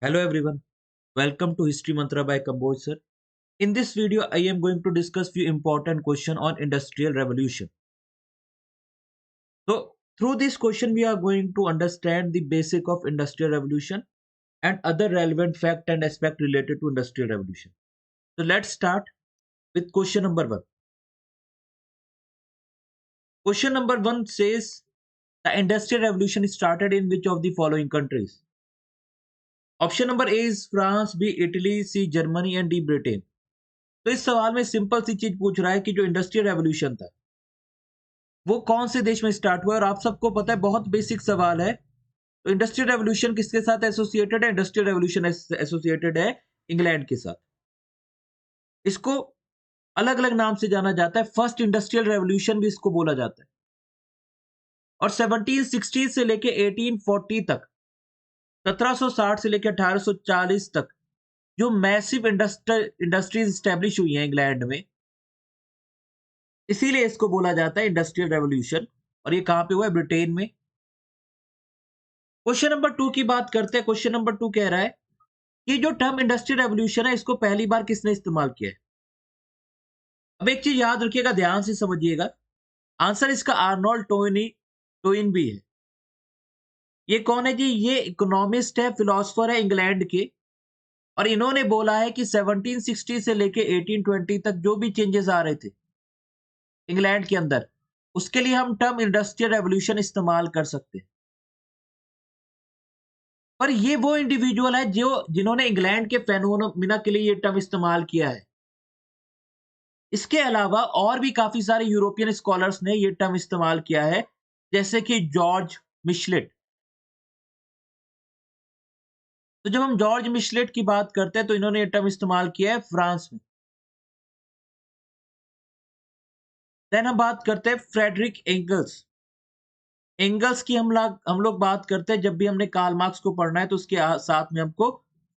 Hello everyone, welcome to History Mantra by Kamboj sir. In this video, I am going to discuss few important question on industrial revolution. So, through this question, we are going to understand the basic of industrial revolution and other relevant fact and aspect related to industrial revolution. So, let's start with question number one. Question number one says the industrial revolution started in which of the following countries? Option number A is France, B Italy, C Germany and D Britain. तो इस सवाल में simple सी चीज पूछ रहा है कि जो इंडस्ट्रियल रेवोल्यूशन था वो कौन से देश में स्टार्ट हुआ, और आप सबको पता है बहुत बेसिक सवाल है। तो इंडस्ट्रियल रेवोल्यूशन किसके साथ एसोसिएटेड है? इंडस्ट्रियल रेवोल्यूशन एसोसिएटेड है इंग्लैंड के साथ। इसको अलग अलग नाम से जाना जाता है, फर्स्ट इंडस्ट्रियल रेवोल्यूशन भी इसको बोला जाता है। और 1760 से लेके 1840 तक, 1760 से लेके 1840 तक जो मैसिव इंडस्ट्रीज स्टैब्लिश हुई हैं इंग्लैंड में, इसीलिए इसको बोला जाता है इंडस्ट्रियल रेवोल्यूशन। और ये कहां पे हुआ है? ब्रिटेन में। क्वेश्चन नंबर 2 की बात करते हैं। क्वेश्चन नंबर 2 कह रहा है कि जो टर्म इंडस्ट्रियल रेवोल्यूशन है इसको पहली बार किसने इस्तेमाल किया है? अब एक चीज याद रखिएगा, ध्यान से समझिएगा। आंसर इसका आर्नोल्ड टोइनबी है। ये कौन है जी? ये इकोनॉमिस्ट है, फिलोसोफर है इंग्लैंड के। और इन्होंने बोला है कि 1760 से लेके 1820 तक जो भी चेंजेस आ रहे थे इंग्लैंड के अंदर, उसके लिए हम टर्म इंडस्ट्रियल रेवोल्यूशन इस्तेमाल कर सकते हैं। पर ये वो इंडिविजुअल है जो जिन्होंने इंग्लैंड के फेनोमेना के लिए ये टर्म इस्तेमाल किया है। इसके अलावा और भी काफी सारे यूरोपियन स्कॉलर्स ने ये टर्म इस्तेमाल किया है, जैसे कि जॉर्ज मिशलेट। तो जब हम जॉर्ज मिशलेट की बात करते हैं तो इन्होंने ये टर्म इस्तेमाल किया है फ्रांस में। देन हम बात करते हैं फ्रेडरिक एंगल्स। एंगल्स की हम लोग बात करते हैं जब भी हमने कार्ल मार्क्स को पढ़ना है, तो उसके साथ में हमको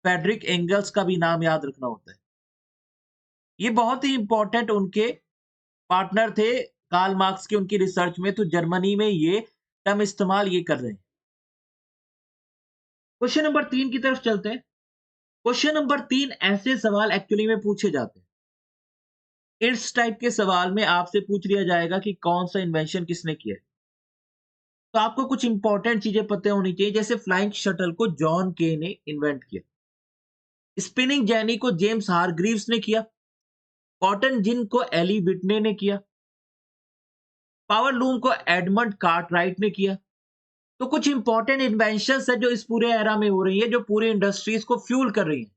फ्रेडरिक एंगल्स का भी नाम याद रखना होता है। ये बहुत ही इंपॉर्टेंट उनके पार्टनर थे कार्ल मार्क्स के उनकी रिसर्च में। तो जर्मनी में ये टर्म इस्तेमाल ये कर रहे हैं। क्वेश्चन नंबर 3 की तरफ चलते हैं। क्वेश्चन नंबर 3 ऐसे सवाल एक्चुअली में पूछे जाते हैं। इस टाइप के सवाल में आपसे पूछ लिया जाएगा कि कौन सा इन्वेंशन किसने किया है। तो आपको कुछ इंपॉर्टेंट चीजें पता होनी चाहिए, जैसे फ्लाइंग शटल को जॉन के ने इन्वेंट किया, स्पिनिंग जेनी को जेम्स हारग्रीव्स ने किया, कॉटन जिन को एली विटने ने किया, पावर लूम को एडमंड कार्टराइट ने किया। तो कुछ इंपॉर्टेंट इन्वेंशंस है जो इस पूरे एरा में हो रही है, जो पूरे इंडस्ट्रीज को फ्यूल कर रही है,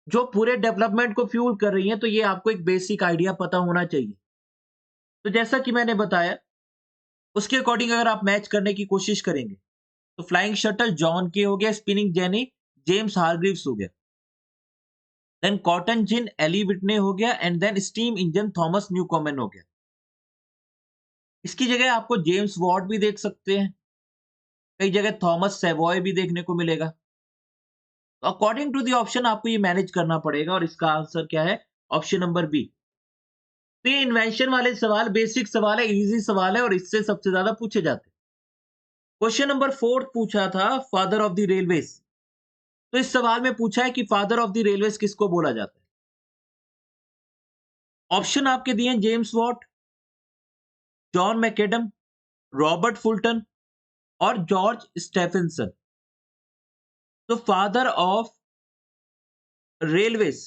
जो पूरे डेवलपमेंट को फ्यूल कर रही है। तो ये आपको एक बेसिक आइडिया पता होना चाहिए। तो जैसा कि मैंने बताया, उसके अकॉर्डिंग अगर आप मैच करने की कोशिश करेंगे तो फ्लाइंग शटल जॉन के हो गया, स्पिनिंग जेनी जेम्स हारग्रीव्स हो गया, then cotton gin Eli Whitney हो गया, and then steam engine Thomas Newcomen हो गया। इसकी जगह आपको जेम्स वॉट भी देख सकते हैं, कई जगह थॉमस सेवॉय भी देखने को मिलेगा। तो अकॉर्डिंग टू द ऑप्शन आपको ये मैनेज करना पड़ेगा, और इसका आंसर क्या है? Option number B. तो ये इन्वेंशन वाले सवाल बेसिक सवाल है, इजी सवाल है, और इससे सबसे ज्यादा पूछे जाते हैं। क्वेश्चन नंबर 4 पूछा था फादर ऑफ द रेलवेज। तो इस सवाल में पूछा है कि फादर ऑफ द रेलवेज किसको बोला जाता है। ऑप्शन आपके दिए हैं James Watt, John macadam, Robert Fulton और जॉर्ज स्टेफेंसन। तो रेलवेज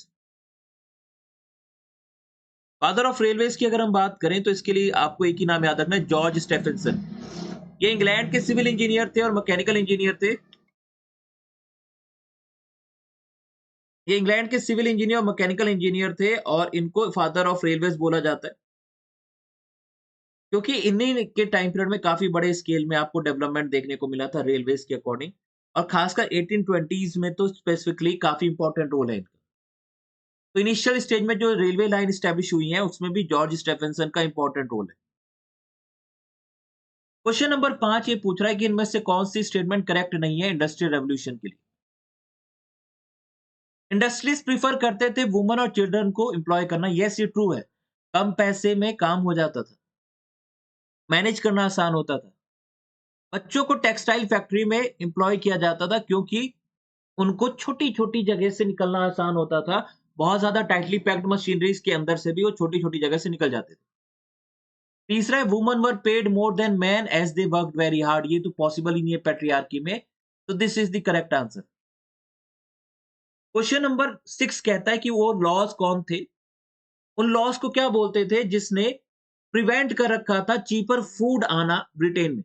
फादर ऑफ रेलवेज की अगर हम बात करें तो इसके लिए आपको एक ही नाम याद रखना है, जॉर्ज स्टेफेंसन। ये इंग्लैंड के सिविल इंजीनियर थे और मैकेनिकल इंजीनियर थे। ये इंग्लैंड के सिविल इंजीनियर और मैकेनिकल इंजीनियर थे, और इनको फादर ऑफ रेलवेज बोला जाता है, क्योंकि इन्हीं के टाइम पीरियड में काफी बड़े स्केल में आपको डेवलपमेंट देखने को मिला था रेलवेज के अकॉर्डिंग। और खासकर 1820s में तो स्पेसिफिकली काफी इंपॉर्टेंट रोल है इनका। तो इनिशियल स्टेज में जो रेलवे लाइन स्टैब्लिश हुई है उसमें भी जॉर्ज स्टेफेंसन का इंपॉर्टेंट रोल है। क्वेश्चन नंबर 5 ये पूछ रहा है कि इनमें से कौन सी स्टेटमेंट करेक्ट नहीं है इंडस्ट्रियल रेवोल्यूशन के लिए। इंडस्ट्रीज प्रीफर करते थे वुमेन और चिल्ड्रन को एम्प्लॉय करना। यस, ये ट्रू है। कम पैसे में काम हो जाता था, मैनेज करना आसान होता था। बच्चों को टेक्सटाइल फैक्ट्री में एम्प्लॉय किया जाता था, क्योंकि उनको छोटी-छोटी जगह से निकलना आसान होता था। बहुत ज़्यादा टाइटली पैक्ड मशीनरीज़ के अंदर से भी वो छोटी-छोटी जगह से निकल जाते थे। तीसरा है woman were paid more than man as they worked very hard. ये तो पॉसिबल ही नहीं है पैट्रियार्की में। तो this is the correct answer. Question number 6 कहता है कि वो लॉज़ कौन थे? उन लॉज़ को क्या बोलते थे जिसने प्रिवेंट कर रखा था चीपर फूड आना ब्रिटेन में।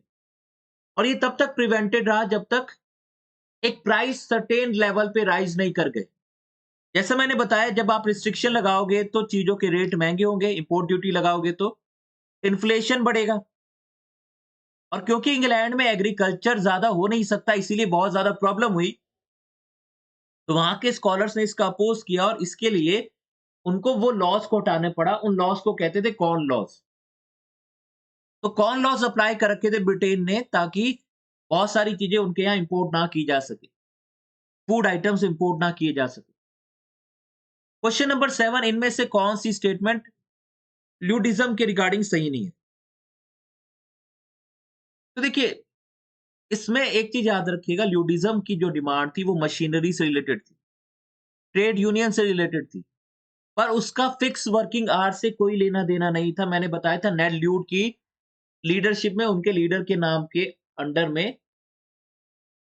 और ये तब तक प्रिवेंटेड रहा जब तक एक प्राइस सर्टेन लेवल पे राइज़ नहीं कर गए। जैसा मैंने बताया जब आप रिस्ट्रिक्शन लगाओगे तो चीज़ों के रेट महँगे होंगे, इम्पोर्ट ड्यूटी लगाओगे तो इन्फ्लेशन बढ़ेगा। और क्योंकि इंग्लैंड में एग्रीकल्चर ज़्यादा हो नहीं सकता इसीलिए बहुत ज़्यादा प्रॉब्लम हुई, तो वहाँ के स्कॉलर्स ने इसका अपोज़ किया और इसके लिए उनको वो लॉज़ को हटाना पड़ा। उन लॉज़ को कहते थे कॉर्न लॉज़। तो कॉर्न लॉज़ अप्लाई कर रखे थे ब्रिटेन ने ताकि बहुत सारी चीज़ें उनके यहाँ इम्पोर्ट ना की जा सके। फूड आइटम्स इम्पोर्ट ना किए जा सके। क्वेश्चन नंबर 7 इनमें से कौन-सी स्टेटमेंट ल्यूडिज़्म के रिगार्डिंग सही नहीं है? तो देखिए, इसमें एक चीज़ याद रखिएगा ल्यूडिज़्म की जो डिमांड थी वो मशीनरी से रिलेटेड थी, ट्रेड यूनियन से रिलेटेड थी, पर उसका फिक्स वर्किंग आवर्स से कोई लेना-देना नहीं था। मैंने बताया था नेड ल्यूड की लीडरशिप में उनके लीडर के नाम के अंडर में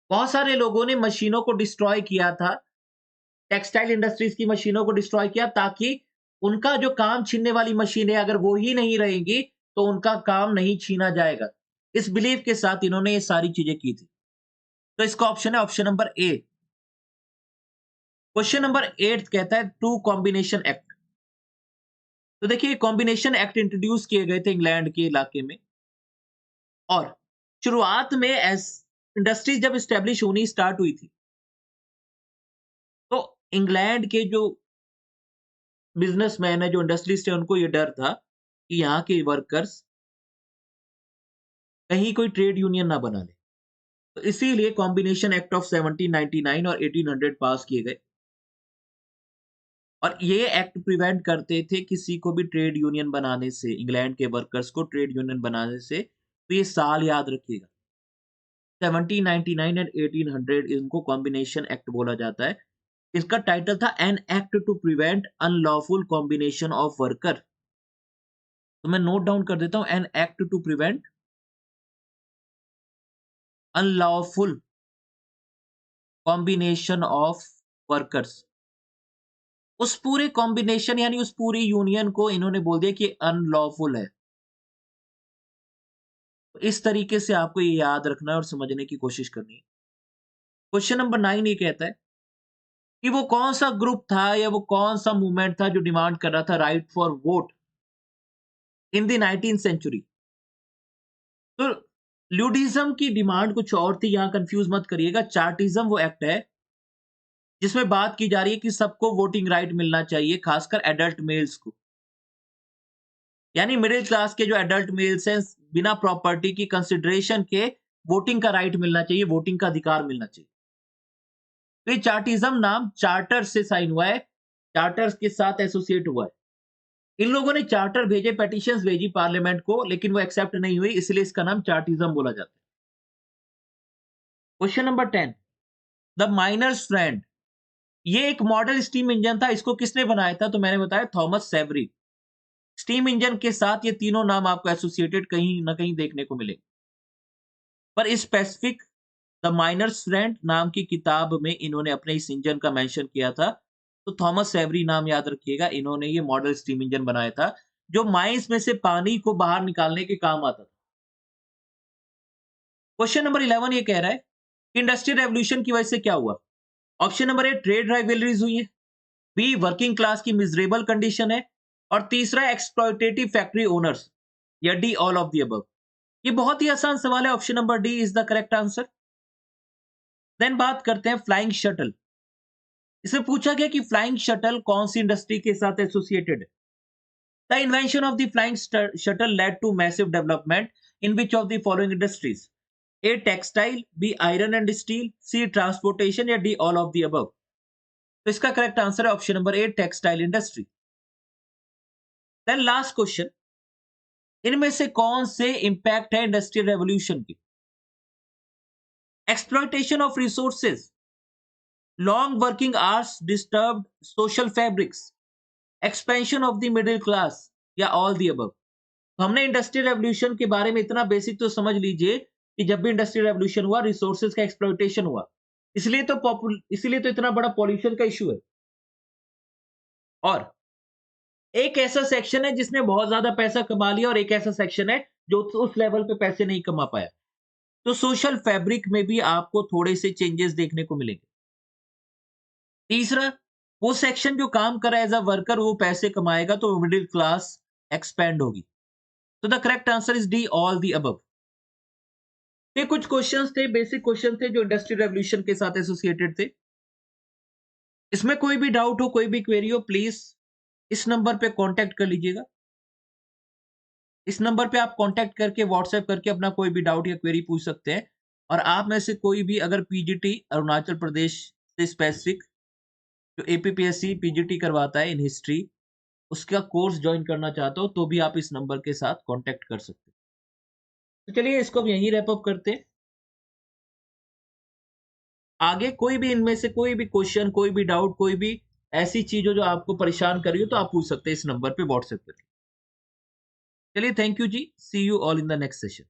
बहुत सारे लोगों ने मशीनों को डिस्ट्रॉय किया था, टेक्सटाइल इंडस्ट्रीज़ की मशीनों को डिस्ट्रॉय किया ताकि उनका जो काम छीनने वाली मशीनें अगर वो ही नहीं रहेंगी, तो उनका काम नहीं छीना जाएगा। इस बिलीव के साथ इन्होंने ये सारी चीज़ें की थी। तो इसका ऑप्शन है ऑप्शन नंबर ए। क्वेश्चन नंबर 8 कहता है टू कॉम्बिनेशन एक्ट। तो देखिए कॉम्बिनेशन एक्ट इंट्रोड्यूस किए गए थे इंग्लैंड के इलाके में और शुरुआत में एस इंडस्ट्रीज जब एस्टेब्लिश होनी स्टार्ट हुई थी, तो इंग्लैंड के जो बिज़नेसमैन है, जो इंडस्ट्रियलिस्ट है, उनको ये डर था कि यहाँ के वर्कर्स कहीं कोई ट्रेड यूनियन ना बना ले। तो इसीलिए कॉम्बिनेशन एक्ट ऑफ 1799 और 1800 पास किए गए और ये एक्ट प्रिवेंट करते थे किसी को भी ट्रेड यूनियन बनाने से, इंग्लैंड के वर्कर्स को ट्रेड यूनियन बनाने से। तो ये साल याद रखिएगा 1799 एंड 1800 इनको कॉम्बिनेशन एक्ट बोला जाता है। इसका टाइटल था an act to prevent unlawful combination of worker. तो मैं नोट डाउन कर देता हूँ an act to prevent unlawful combination of workers. उस पूरे कॉम्बिनेशन यानी उस पूरी यूनियन को इन्होंने बोल दिया कि अनलॉफुल है। तो इस तरीके से आपको ये याद रखना है और समझने की कोशिश करनी है। क्वेश्चन नंबर 9 ये कहता है कि वो कौन-सा ग्रुप था या वो कौन-सा मूवमेंट था जो डिमांड कर रहा था right for vote in the 19th century. तो ल्यूडिज़्म की डिमांड कुछ और थी, यहाँ कन्फ्यूज़ मत करिएगा। चार्टिज़्म वो एक्ट है जिसमें बात की जा रही है कि सबको वोटिंग राइट मिलना चाहिए, खासकर एडल्ट मेल्स को। यानी मिडिल क्लास के जो एडल्ट मेल्स हैं, बिना प्रॉपर्टी की कंसिडरेशन के वोटिंग का राइट मिलना चाहिए, वोटिंग का अधिकार मिलना चाहिए। तो ये चार्टिज़्म नाम चार्टर से साइन हुआ है, चार्टर्स के साथ एसोसिएट हुआ है। इन लोगों ने चार्टर भेजे, पेटिशंस भेजी पार्लियामेंट को, लेकिन वो एक्सेप्ट नहीं हुई, इसलिए इसका नाम चार्टिज़्म बोला जाता है। Question number 10 the miners friend ये एक मॉडल स्टीम इंजन था, इसको किसने बनाया था? तो मैंने बताया थॉमस सेवरी। स्टीम इंजन के साथ ये तीनों नाम आपको एसोसिएटेड कहीं न कहीं देखने को मिलेंगे। पर स्पेसिफिक द माइनर्स फ्रेंड नाम की किताब में इन्होंने अपने इस इंजन का मेंशन किया था। तो थॉमस सेवरी नाम याद रखिएगा, इन्होंने ये मॉडल स्टीम इंजन बनाया था, जो माइंस में से पानी को बाहर निकालने के काम आता था। क्वेश्चन नंबर 11 ये कह रहा है, इंडस्ट्रियल रेवोल्यूशन की वजह से क्या हुआ? Option number A trade rivalries हुई है, बी वर्किंग क्लास की मिजरेबल कंडीशन है और तीसरा एक्सप्लॉयटेटिव फैक्ट्री ओनर्स या D all of the above. ये बहुत ही आसान सवाल है, option number D is the correct answer. Then बात करते हैं फ्लाइंग शटल। इसमें पूछा गया कि फ्लाइंग शटल कौन सी इंडस्ट्री के साथ एसोसिएटेड है। The invention of the flying shuttle led to massive development in which of the following industries? A textile, B iron and steel, C transportation या D all of the above. तो इसका correct answer है option number A textile industry. Then last question, इनमें से कौन से impact है industrial revolution की? Exploitation of resources long working hours disturbed social fabrics, expansion of the middle class या ऑल द अबव। हमने इंडस्ट्रियल रेवोल्यूशन के बारे में इतना बेसिक तो समझ लीजिए कि जब भी इंडस्ट्रियल रेवोल्यूशन हुआ, रिसोर्सेज का एक्सप्लॉइटेशन हुआ। इसलिए तो इतना बड़ा पॉल्यूशन का इश्यू है। और एक ऐसा सेक्शन है जिसने बहुत ज़्यादा पैसा कमा लिया और एक ऐसा सेक्शन है जो उस लेवल पे पैसे नहीं कमा पाया। तो सोशल फैब्रिक में भी आपको थोड़े से चेंजेस देखने को मिलेंगे। तीसरा, वो सेक्शन जो काम कर रहा है एज़ अ वर्कर वो पैसे कमाएगा तो मिडल क्लास एक्सपैंड होगी। तो the correct answer is D all the above. ये कुछ क्वेश्चंस थे, बेसिक क्वेश्चन थे जो इंडस्ट्रियल रेवोल्यूशन के साथ एसोसिएटेड थे। इसमें कोई भी डाउट हो, कोई भी क्वेरी हो, प्लीज़ इस नंबर पे कॉन्टैक्ट कर लीजिएगा। इस नंबर पे आप कॉन्टैक्ट करके व्हाट्सएप करके अपना कोई भी डाउट या क्वेरी पूछ सकते हैं। और आप में से कोई भी अगर पीजीटी अरुणाचल प्रदेश से स्पेसिफिक जो एपीपीएससी पीजीटी करवाता है इन हिस्ट्री, उसका कोर्स जॉइन करना चाहते हो तो भी आप इस नंबर के साथ कॉन्टैक्ट कर सकते हैं। तो चलिए इसको हम यहीं रैप अप करते हैं। आगे कोई भी इनमें से कोई भी क्वेश्चन, कोई भी डाउट, कोई भी ऐसी चीज़ हो जो आपको परेशान कर रही हो तो आप पूछ सकते हैं इस नंबर पे व्हाट्सएप करके। चलिए thank you ji. See you all in the next session.